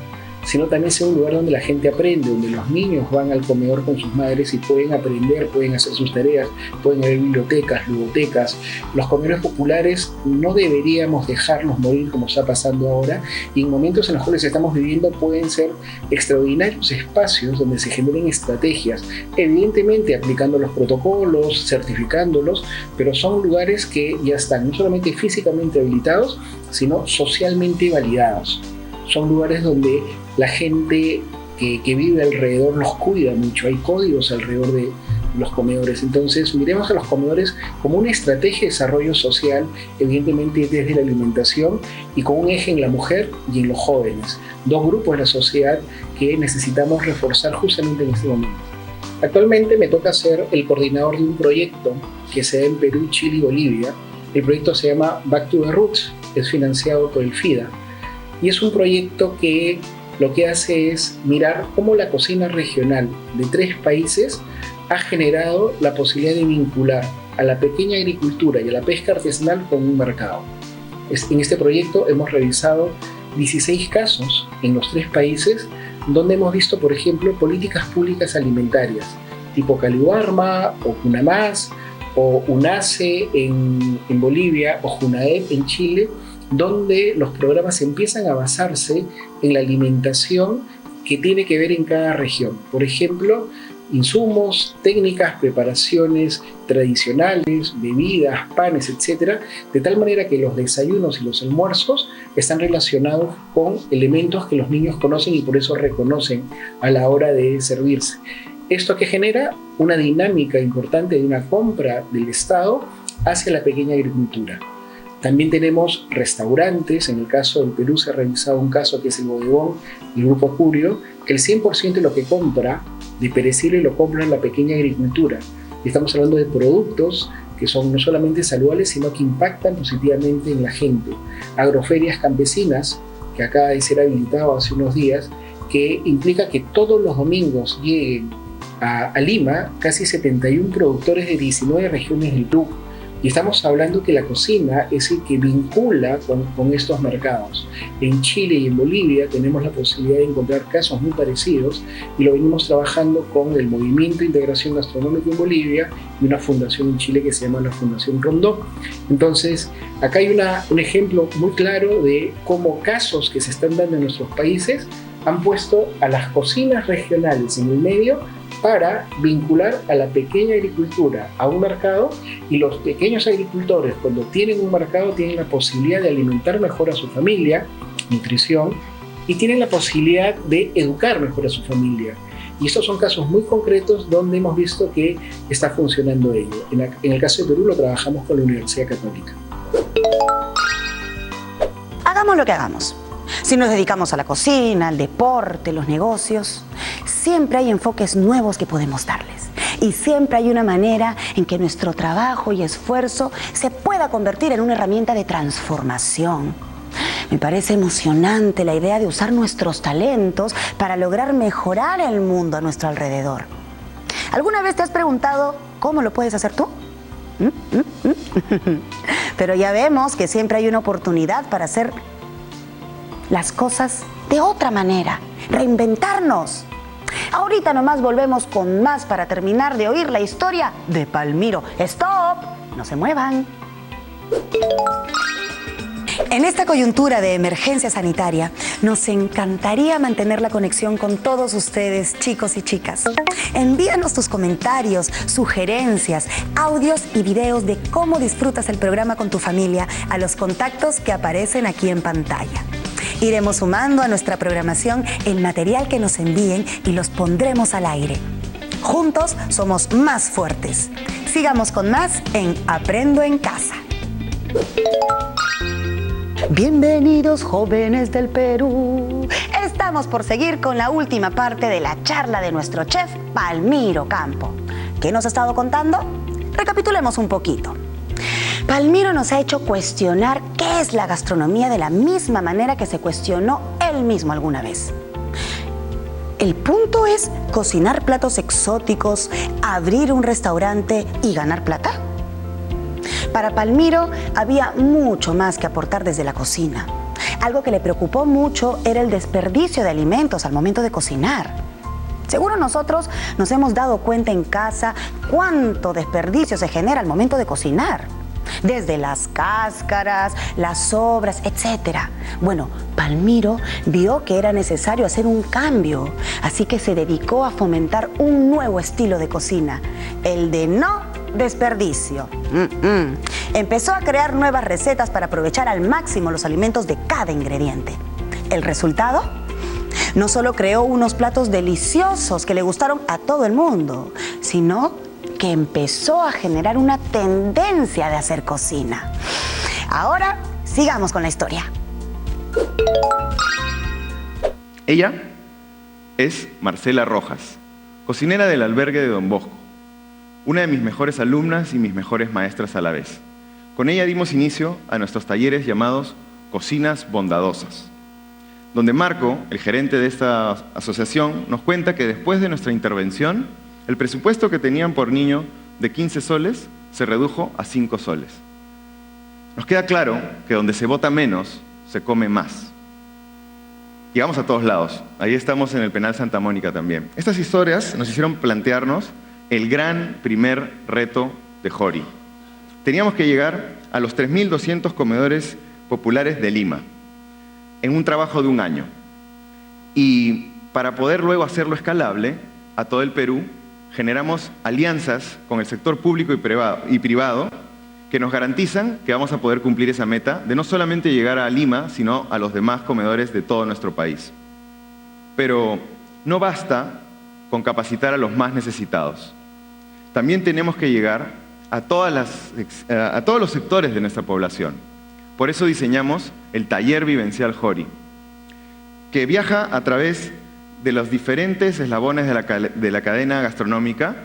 sino también sea un lugar donde la gente aprende, donde los niños van al comedor con sus madres y pueden aprender, pueden hacer sus tareas, pueden haber bibliotecas, ludotecas. Los comedores populares no deberíamos dejarlos morir como está pasando ahora, y en momentos en los cuales estamos viviendo pueden ser extraordinarios espacios donde se generen estrategias, evidentemente aplicando los protocolos, certificándolos, pero son lugares que ya están no solamente físicamente habilitados, sino socialmente validados. Son lugares donde la gente que vive alrededor los cuida mucho, hay códigos alrededor de los comedores. Entonces miremos a los comedores como una estrategia de desarrollo social, evidentemente desde la alimentación y con un eje en la mujer y en los jóvenes, dos grupos de la sociedad que necesitamos reforzar justamente en este momento. Actualmente me toca ser el coordinador de un proyecto que se da en Perú, Chile y Bolivia. El proyecto se llama Back to the Roots, es financiado por el FIDA. Y es un proyecto que lo que hace es mirar cómo la cocina regional de 3 países ha generado la posibilidad de vincular a la pequeña agricultura y a la pesca artesanal con un mercado. En este proyecto hemos revisado 16 casos en los 3 países donde hemos visto, por ejemplo, políticas públicas alimentarias, tipo Caliwarma o Cunamás o UNACE en Bolivia o Junaed en Chile, donde los programas empiezan a basarse en la alimentación que tiene que ver en cada región. Por ejemplo, insumos, técnicas, preparaciones tradicionales, bebidas, panes, etc., de tal manera que los desayunos y los almuerzos están relacionados con elementos que los niños conocen y por eso reconocen a la hora de servirse. Esto que genera una dinámica importante de una compra del Estado hacia la pequeña agricultura. También tenemos restaurantes. En el caso del Perú se ha revisado un caso que es el Bodegón, el Grupo Curio, que el 100% de lo que compra de perecible lo compra en la pequeña agricultura. Y estamos hablando de productos que son no solamente saludables, sino que impactan positivamente en la gente. Agroferias campesinas, que acaba de ser habilitado hace unos días, que implica que todos los domingos lleguen a Lima casi 71 productores de 19 regiones del Perú. Y estamos hablando que la cocina es el que vincula con estos mercados. En Chile y en Bolivia tenemos la posibilidad de encontrar casos muy parecidos y lo venimos trabajando con el Movimiento de Integración Gastronómica en Bolivia y una fundación en Chile que se llama la Fundación Rondó. Entonces, acá hay un ejemplo muy claro de cómo casos que se están dando en nuestros países han puesto a las cocinas regionales en el medio para vincular a la pequeña agricultura a un mercado, y los pequeños agricultores, cuando tienen un mercado, tienen la posibilidad de alimentar mejor a su familia, nutrición, y tienen la posibilidad de educar mejor a su familia. Y estos son casos muy concretos donde hemos visto que está funcionando ello. En el caso de Perú lo trabajamos con la Universidad Católica. Hagamos lo que hagamos. Si nos dedicamos a la cocina, al deporte, los negocios, siempre hay enfoques nuevos que podemos darles. Y siempre hay una manera en que nuestro trabajo y esfuerzo se pueda convertir en una herramienta de transformación. Me parece emocionante la idea de usar nuestros talentos para lograr mejorar el mundo a nuestro alrededor. ¿Alguna vez te has preguntado cómo lo puedes hacer tú? Pero ya vemos que siempre hay una oportunidad para hacer las cosas de otra manera, reinventarnos. Ahorita nomás volvemos con más para terminar de oír la historia de Palmiro. ¡Stop! ¡No se muevan! En esta coyuntura de emergencia sanitaria, nos encantaría mantener la conexión con todos ustedes, chicos y chicas. Envíanos tus comentarios, sugerencias, audios y videos de cómo disfrutas el programa con tu familia a los contactos que aparecen aquí en pantalla. Iremos sumando a nuestra programación el material que nos envíen y los pondremos al aire. Juntos somos más fuertes. Sigamos con más en Aprendo en Casa. Bienvenidos, jóvenes del Perú. Estamos por seguir con la última parte de la charla de nuestro chef Palmiro Campo. ¿Qué nos ha estado contando? Recapitulemos un poquito. Palmiro nos ha hecho cuestionar qué es la gastronomía de la misma manera que se cuestionó él mismo alguna vez. El punto es cocinar platos exóticos, abrir un restaurante y ganar plata. Para Palmiro había mucho más que aportar desde la cocina. Algo que le preocupó mucho era el desperdicio de alimentos al momento de cocinar. Seguro nosotros nos hemos dado cuenta en casa cuánto desperdicio se genera al momento de cocinar. Desde las cáscaras, las sobras, etc. Bueno, Palmiro vio que era necesario hacer un cambio, así que se dedicó a fomentar un nuevo estilo de cocina, el de no desperdicio. Empezó a crear nuevas recetas para aprovechar al máximo los alimentos de cada ingrediente. ¿El resultado? No solo creó unos platos deliciosos que le gustaron a todo el mundo, sino que empezó a generar una tendencia de hacer cocina. Ahora, sigamos con la historia. Ella es Marcela Rojas, cocinera del albergue de Don Bosco, una de mis mejores alumnas y mis mejores maestras a la vez. Con ella dimos inicio a nuestros talleres llamados Cocinas Bondadosas, donde Marco, el gerente de esta asociación, nos cuenta que después de nuestra intervención, el presupuesto que tenían por niño de 15 soles se redujo a 5 soles. Nos queda claro que donde se vota menos, se come más. Y vamos a todos lados. Ahí estamos en el Penal Santa Mónica también. Estas historias nos hicieron plantearnos el gran primer reto de Jori. Teníamos que llegar a los 3.200 comedores populares de Lima en un trabajo de un año. Y para poder luego hacerlo escalable a todo el Perú, generamos alianzas con el sector público y privado que nos garantizan que vamos a poder cumplir esa meta de no solamente llegar a Lima, sino a los demás comedores de todo nuestro país. Pero no basta con capacitar a los más necesitados. También tenemos que llegar a todos los sectores de nuestra población. Por eso diseñamos el Taller Vivencial Jori, que viaja a través de los diferentes eslabones de la cadena gastronómica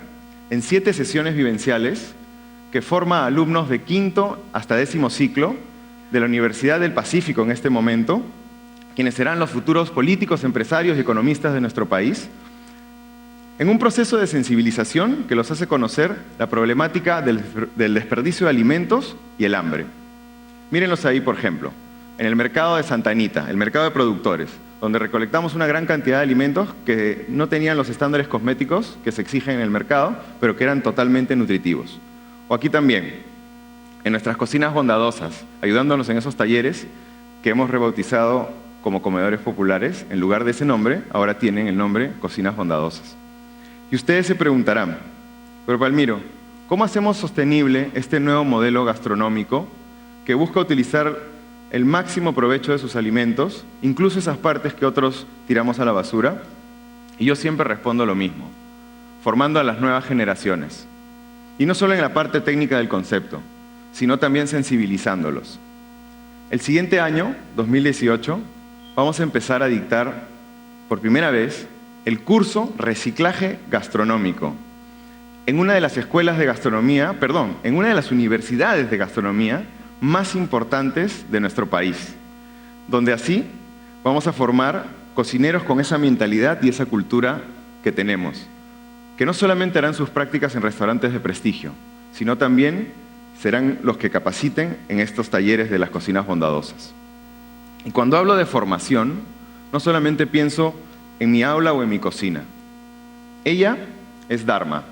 en 7 sesiones vivenciales que forma a alumnos de 5º hasta 10º ciclo de la Universidad del Pacífico en este momento, quienes serán los futuros políticos, empresarios y economistas de nuestro país, en un proceso de sensibilización que los hace conocer la problemática del desperdicio de alimentos y el hambre. Mírenlos ahí, por ejemplo, en el mercado de Santa Anita, el mercado de productores, donde recolectamos una gran cantidad de alimentos que no tenían los estándares cosméticos que se exigen en el mercado, pero que eran totalmente nutritivos. O aquí también, en nuestras cocinas bondadosas, ayudándonos en esos talleres que hemos rebautizado como comedores populares. En lugar de ese nombre, ahora tienen el nombre Cocinas Bondadosas. Y ustedes se preguntarán, pero Palmiro, ¿cómo hacemos sostenible este nuevo modelo gastronómico que busca utilizar el máximo provecho de sus alimentos, incluso esas partes que otros tiramos a la basura. Y yo siempre respondo lo mismo, formando a las nuevas generaciones. Y no solo en la parte técnica del concepto, sino también sensibilizándolos. El siguiente año, 2018, vamos a empezar a dictar por primera vez el curso Reciclaje Gastronómico en una de las escuelas de gastronomía, en una de las universidades de gastronomía más importantes de nuestro país, donde así vamos a formar cocineros con esa mentalidad y esa cultura que tenemos, que no solamente harán sus prácticas en restaurantes de prestigio, sino también serán los que capaciten en estos talleres de las cocinas bondadosas. Y cuando hablo de formación, no solamente pienso en mi aula o en mi cocina. Ella es Dharma,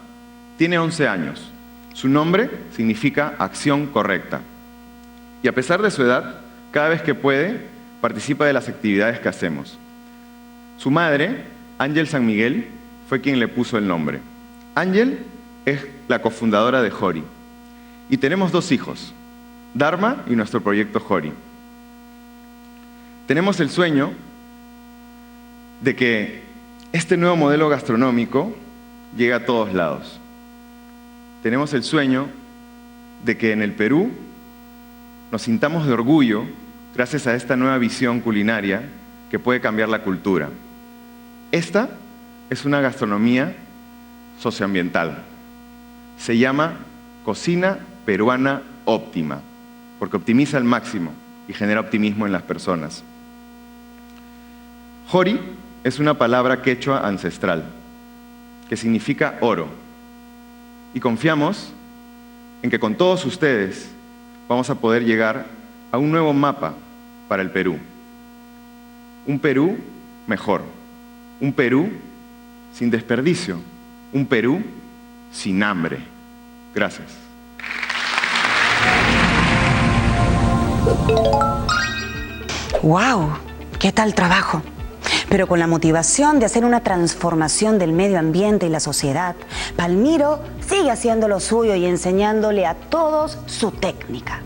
tiene 11 años. Su nombre significa acción correcta. Y a pesar de su edad, cada vez que puede, participa de las actividades que hacemos. Su madre, Ángel San Miguel, fue quien le puso el nombre. Ángel es la cofundadora de Jori. Y tenemos 2 hijos, Dharma y nuestro proyecto Jori. Tenemos el sueño de que este nuevo modelo gastronómico llegue a todos lados. Tenemos el sueño de que en el Perú nos sintamos de orgullo gracias a esta nueva visión culinaria que puede cambiar la cultura. Esta es una gastronomía socioambiental. Se llama Cocina Peruana Óptima, porque optimiza al máximo y genera optimismo en las personas. Jori es una palabra quechua ancestral, que significa oro. Y confiamos en que con todos ustedes vamos a poder llegar a un nuevo mapa para el Perú. Un Perú mejor, un Perú sin desperdicio, un Perú sin hambre. Gracias. ¡Wow! ¿Qué tal trabajo? Pero con la motivación de hacer una transformación del medio ambiente y la sociedad, Palmiro sigue haciendo lo suyo y enseñándole a todos su técnica.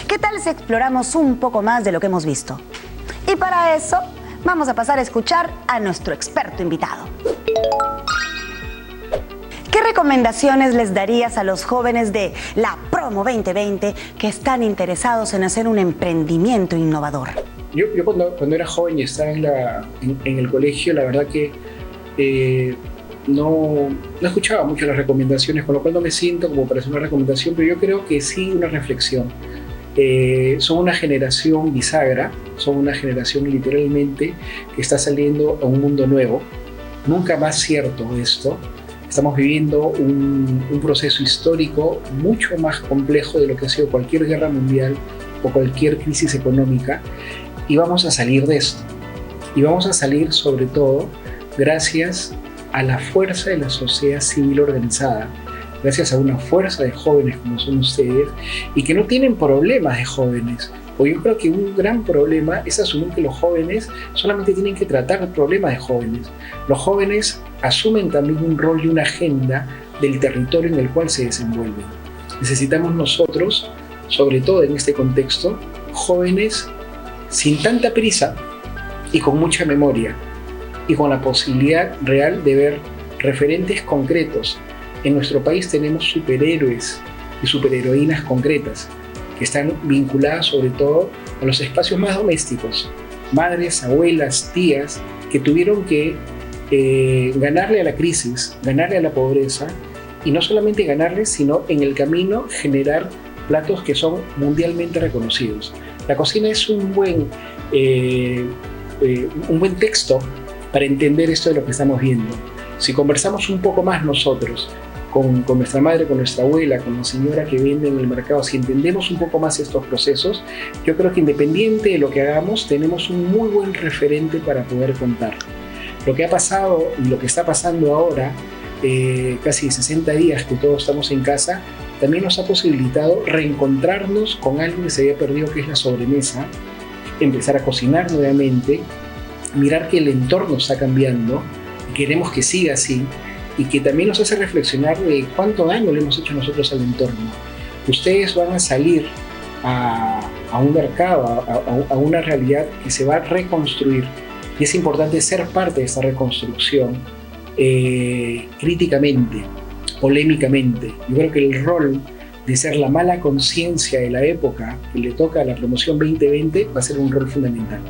¿Qué tal si exploramos un poco más de lo que hemos visto? Y para eso, vamos a pasar a escuchar a nuestro experto invitado. ¿Qué recomendaciones les darías a los jóvenes de la Promo 2020 que están interesados en hacer un emprendimiento innovador? Yo cuando era joven y estaba en el colegio, la verdad que no escuchaba mucho las recomendaciones, con lo cual no me siento como para hacer una recomendación, pero yo creo que sí una reflexión. Son una generación bisagra, son una generación literalmente que está saliendo a un mundo nuevo. Nunca más cierto esto. Estamos viviendo un proceso histórico mucho más complejo de lo que ha sido cualquier guerra mundial o cualquier crisis económica, y vamos a salir de esto. Y vamos a salir sobre todo gracias a la fuerza de la sociedad civil organizada, gracias a una fuerza de jóvenes como son ustedes y que no tienen problemas de jóvenes. Porque yo creo que un gran problema es asumir que los jóvenes solamente tienen que tratar problemas de jóvenes. Los jóvenes asumen también un rol y una agenda del territorio en el cual se desenvuelven. Necesitamos nosotros, sobre todo en este contexto, jóvenes sin tanta prisa y con mucha memoria y con la posibilidad real de ver referentes concretos. En nuestro país tenemos superhéroes y superheroínas concretas que están vinculadas sobre todo a los espacios más domésticos, madres, abuelas, tías, que tuvieron que ganarle a la crisis, ganarle a la pobreza, y no solamente ganarle, sino en el camino generar platos que son mundialmente reconocidos. La cocina es un buen texto para entender esto de lo que estamos viendo. Si conversamos un poco más nosotros con nuestra madre, con nuestra abuela, con la señora que vende en el mercado, si entendemos un poco más estos procesos, yo creo que independiente de lo que hagamos, tenemos un muy buen referente para poder contar. Lo que ha pasado y lo que está pasando ahora, casi 60 días que todos estamos en casa, también nos ha posibilitado reencontrarnos con algo que se había perdido, que es la sobremesa, empezar a cocinar nuevamente, mirar que el entorno está cambiando y queremos que siga así, y que también nos hace reflexionar de cuánto daño le hemos hecho nosotros al entorno. Ustedes van a salir a a un mercado, a una realidad que se va a reconstruir. Y es importante ser parte de esta reconstrucción críticamente, polémicamente. Yo creo que el rol de ser la mala conciencia de la época que le toca a la promoción 2020 va a ser un rol fundamental.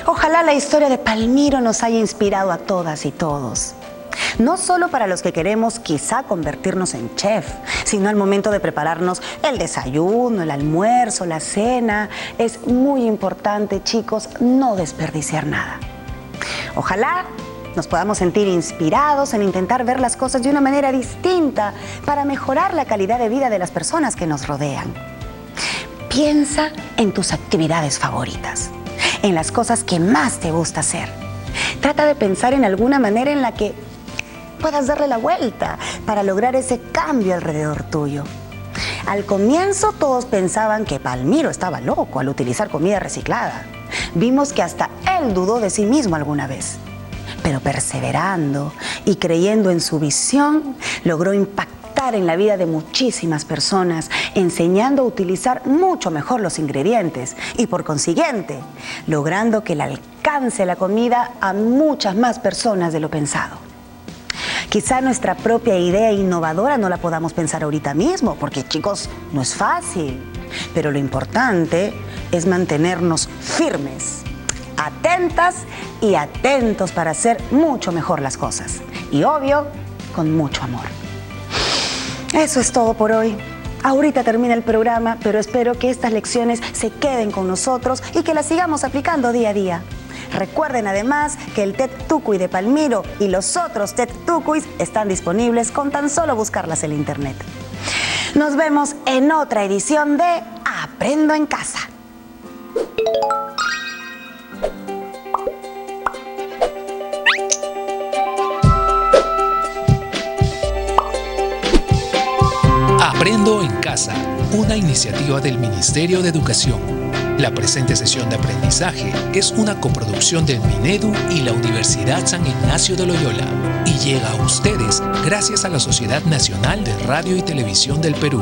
Ojalá la historia de Palmiro nos haya inspirado a todas y todos. No solo para los que queremos quizá convertirnos en chef, sino al momento de prepararnos el desayuno, el almuerzo, la cena. Es muy importante, chicos, no desperdiciar nada. Ojalá nos podamos sentir inspirados en intentar ver las cosas de una manera distinta para mejorar la calidad de vida de las personas que nos rodean. Piensa en tus actividades favoritas, en las cosas que más te gusta hacer. Trata de pensar en alguna manera en la que puedas darle la vuelta para lograr ese cambio alrededor tuyo. Al comienzo todos pensaban que Palmiro estaba loco al utilizar comida reciclada. Vimos que hasta él dudó de sí mismo alguna vez. Pero perseverando y creyendo en su visión, logró impactar en la vida de muchísimas personas, enseñando a utilizar mucho mejor los ingredientes y, por consiguiente, logrando que le alcance la comida a muchas más personas de lo pensado. Quizá nuestra propia idea innovadora no la podamos pensar ahorita mismo, porque, chicos, no es fácil. Pero lo importante es mantenernos firmes, atentas y atentos para hacer mucho mejor las cosas. Y obvio, con mucho amor. Eso es todo por hoy. Ahorita termina el programa, pero espero que estas lecciones se queden con nosotros y que las sigamos aplicando día a día. Recuerden además que el TED Tucuy de Palmiro y los otros TED Tucuys están disponibles con tan solo buscarlas en internet. Nos vemos en otra edición de Aprendo en Casa. Aprendo en Casa, una iniciativa del Ministerio de Educación. La presente sesión de aprendizaje es una coproducción del Minedu y la Universidad San Ignacio de Loyola y llega a ustedes gracias a la Sociedad Nacional de Radio y Televisión del Perú.